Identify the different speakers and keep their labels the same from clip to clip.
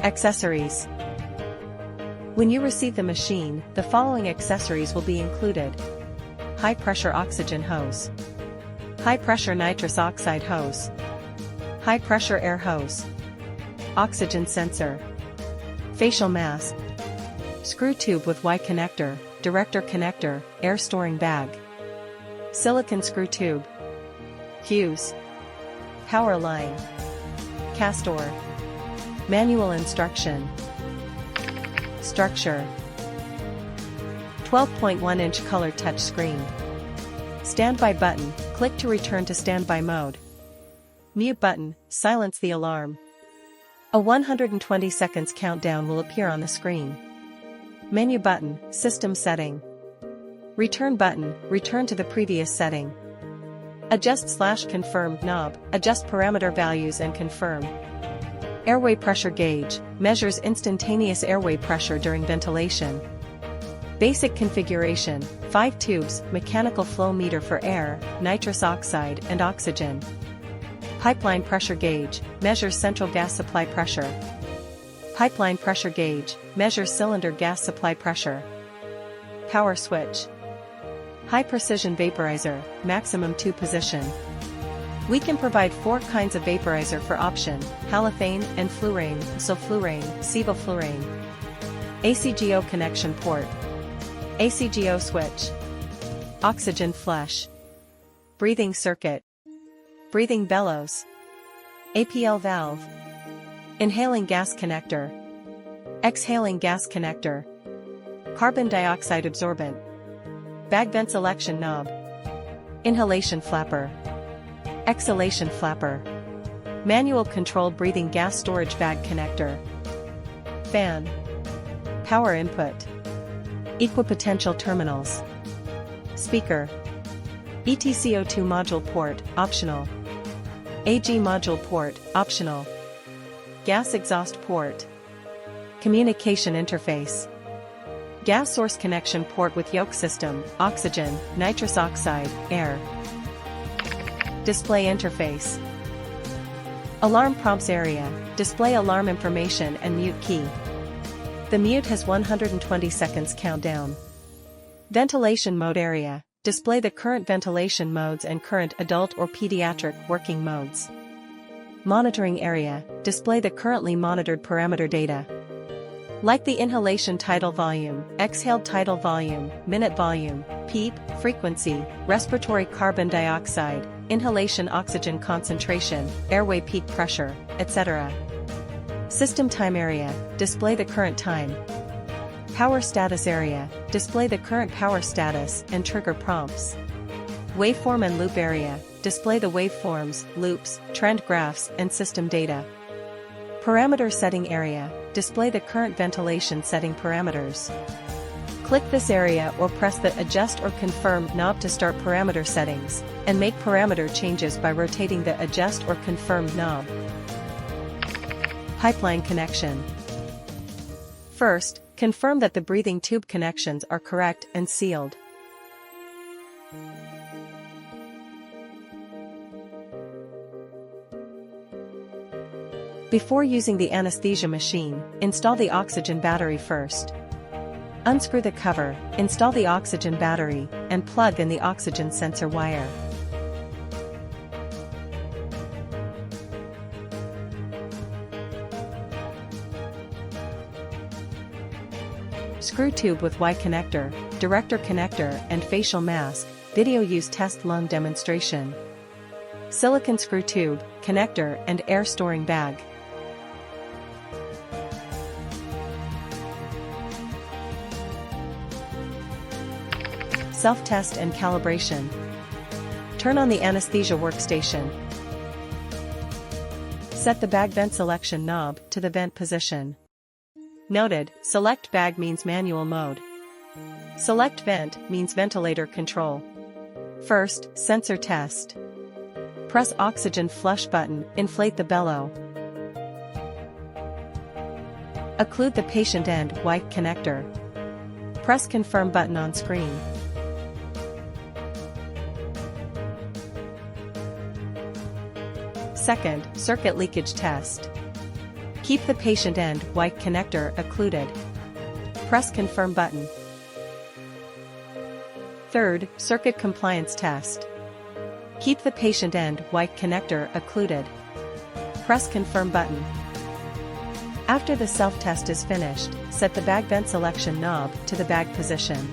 Speaker 1: Accessories. When you receive the machine, the following accessories will be included: high-pressure oxygen hose, high-pressure nitrous oxide hose, high-pressure air hose, oxygen sensor, facial mask, screw tube with Y connector, director connector, air storing bag, silicone screw tube, fuse, power line, castor, manual instruction, structure, 12.1-inch color touchscreen, standby button, click to return to standby mode, mute button, silence the alarm. A 120 seconds countdown will appear on the screen. Menu button, system setting. Return button, return to the previous setting. Adjust/confirm knob, adjust parameter values and confirm. Airway pressure gauge, measures instantaneous airway pressure during ventilation. Basic configuration, 5 tubes, mechanical flow meter for air, nitrous oxide and oxygen. Pipeline pressure gauge, measures central gas supply pressure. Pipeline pressure gauge, measures cylinder gas supply pressure. Power switch. High precision vaporizer, maximum 2 position. We can provide 4 kinds of vaporizer for option: halothane and fluorane, sulfurane, sevoflurane. ACGO connection port. ACGO switch. Oxygen flush. Breathing circuit. Breathing bellows. APL valve. Inhaling gas connector. Exhaling gas connector. Carbon dioxide absorbent. Bag vent selection knob. Inhalation flapper. Exhalation flapper. Manual controlled breathing gas storage bag connector. Fan. Power input. Equipotential terminals. Speaker. ETCO2 module port, optional. AG module port, optional. Gas exhaust port. Communication interface. Gas source connection port with YOKE system, oxygen, nitrous oxide, air. Display interface. Alarm prompts area, display alarm information and mute key. The mute has 120 seconds countdown. Ventilation mode area, display the current ventilation modes and current adult or pediatric working modes. Monitoring area, display the currently monitored parameter data. Like the inhalation tidal volume, exhaled tidal volume, minute volume, PEEP, frequency, respiratory carbon dioxide, inhalation oxygen concentration, airway peak pressure, etc. System time area, display the current time. Power status area, display the current power status and trigger prompts. Waveform and loop area, display the waveforms, loops, trend graphs and system data. Parameter setting area, display the current ventilation setting parameters. Click this area or press the Adjust or Confirm knob to start parameter settings, and make parameter changes by rotating the Adjust or Confirm knob. Pipeline connection. First, confirm that the breathing tube connections are correct and sealed. Before using the anesthesia machine, install the oxygen battery first. Unscrew the cover, install the oxygen battery, and plug in the oxygen sensor wire. Screw tube with Y connector, director connector and facial mask, video use test lung demonstration. Silicone screw tube, connector and air storing bag. Self-test and calibration. Turn on the anesthesia workstation. Set the bag vent selection knob to the vent position. Noted, select bag means manual mode. Select vent means ventilator control. First, sensor test. Press oxygen flush button, inflate the bellow. Occlude the patient end Y connector. Press confirm button on screen. Second, circuit leakage test. Keep the patient end YOKE connector occluded. Press confirm button. Third, circuit compliance test. Keep the patient end YOKE connector occluded. Press confirm button. After the self-test is finished, set the bag vent selection knob to the bag position.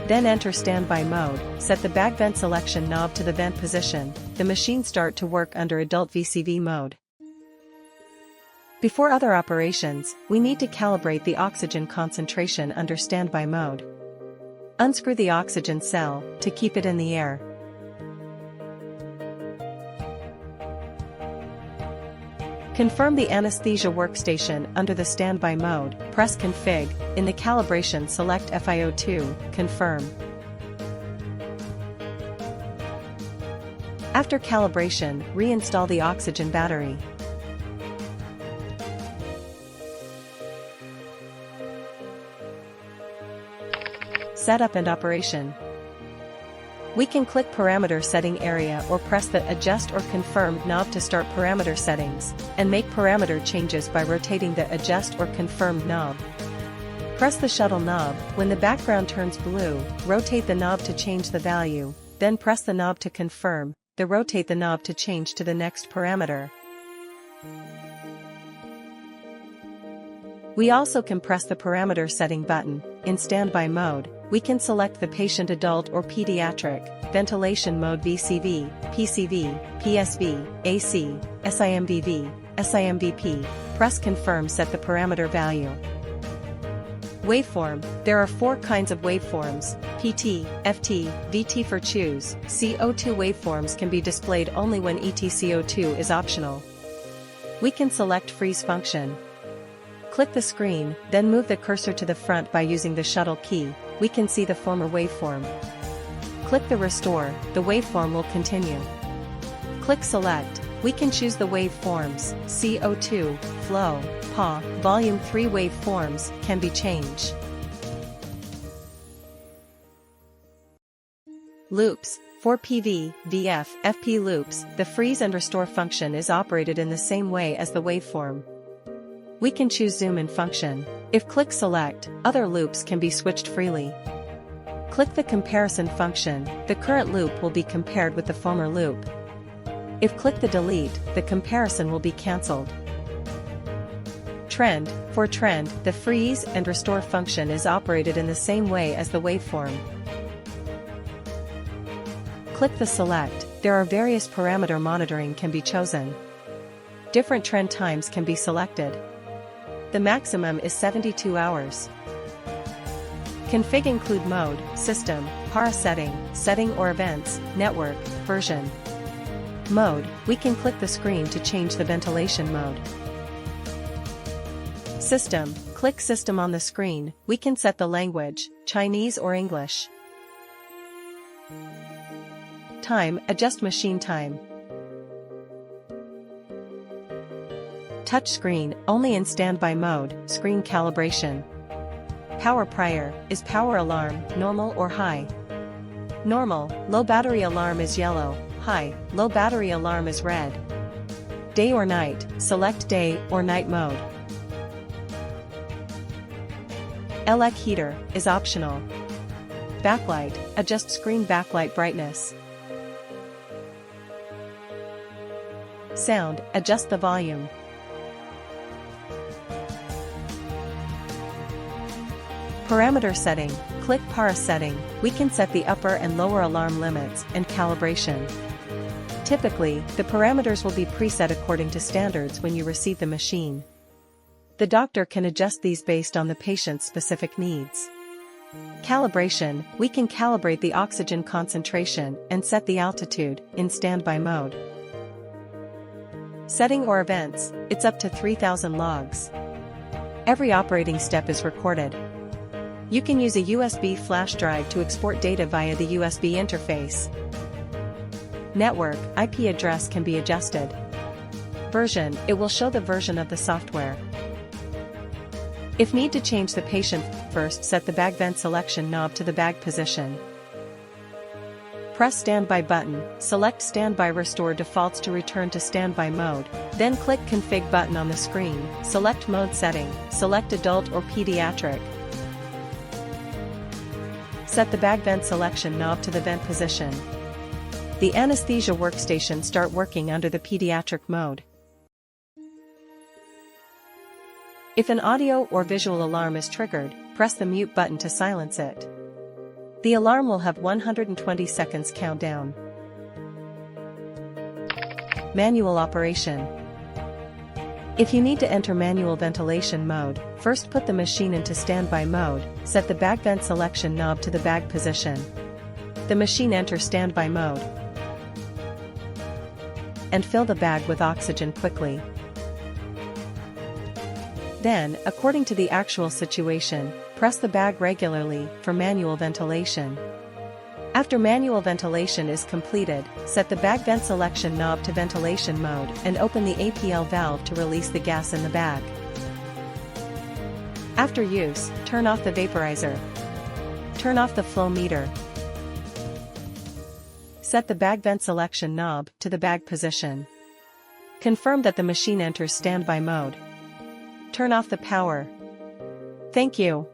Speaker 1: Then enter standby mode, set the bag vent selection knob to the vent position, the machine start to work under adult VCV mode. Before other operations, we need to calibrate the oxygen concentration under standby mode. Unscrew the oxygen cell to keep it in the air. Confirm the anesthesia workstation under the standby mode, press config, in the calibration select FiO2, confirm. After calibration, reinstall the oxygen battery. Setup and operation. We can click parameter setting area or press the adjust or confirm knob to start parameter settings, and make parameter changes by rotating the adjust or confirm knob. Press the shuttle knob. When the background turns blue, rotate the knob to change the value, then press the knob to confirm, then rotate the knob to change to the next parameter. We also can press the parameter setting button. In standby mode, we can select the patient adult or pediatric, ventilation mode VCV, PCV, PSV, AC, SIMV-V, SIMV-P, press confirm set the parameter value. Waveform, there are 4 kinds of waveforms, PT, FT, VT for choose. CO2 waveforms can be displayed only when ETCO2 is optional. We can select freeze function. Click the screen, then move the cursor to the front by using the shuttle key. We can see the former waveform. Click the restore, the waveform will continue. Click select, we can choose the waveforms, CO2, flow, PA, volume 3 waveforms, can be changed. Loops, for PV, VF, FP loops, the freeze and restore function is operated in the same way as the waveform. We can choose zoom in function. If click select, other loops can be switched freely. Click the comparison function, the current loop will be compared with the former loop. If click the delete, the comparison will be cancelled. Trend, for trend, the freeze and restore function is operated in the same way as the waveform. Click the select, there are various parameter monitoring can be chosen. Different trend times can be selected. The maximum is 72 hours. Config include mode, system, para setting or events, network, version. Mode, we can click the screen to change the ventilation mode. System, click system on the screen, we can set the language, Chinese or English. Time, adjust machine time. Touch screen, only in standby mode, screen calibration. Power prior, is power alarm, normal or high? Normal, low battery alarm is yellow, high, low battery alarm is red. Day or night, select day or night mode. LEC heater, is optional. Backlight, adjust screen backlight brightness. Sound, adjust the volume. Parameter setting, click para setting, we can set the upper and lower alarm limits and calibration. Typically, the parameters will be preset according to standards when you receive the machine. The doctor can adjust these based on the patient's specific needs. Calibration, we can calibrate the oxygen concentration and set the altitude in standby mode. Setting or events, it's up to 3000 logs. Every operating step is recorded. You can use a USB flash drive to export data via the USB interface. Network, IP address can be adjusted. Version, it will show the version of the software. If need to change the patient, first set the bag vent selection knob to the bag position. Press Standby button, select Standby Restore defaults to return to standby mode, then click Config button on the screen, select Mode Setting, select Adult or Pediatric. Set the bag vent selection knob to the vent position. The anesthesia workstation start working under the pediatric mode. If an audio or visual alarm is triggered, press the mute button to silence it. The alarm will have 120 seconds countdown. Manual operation. If you need to enter manual ventilation mode, first put the machine into standby mode, set the bag vent selection knob to the bag position. The machine enters standby mode and fill the bag with oxygen quickly. Then, according to the actual situation, press the bag regularly for manual ventilation. After manual ventilation is completed, set the bag vent selection knob to ventilation mode and open the APL valve to release the gas in the bag. After use, turn off the vaporizer. Turn off the flow meter. Set the bag vent selection knob to the bag position. Confirm that the machine enters standby mode. Turn off the power. Thank you.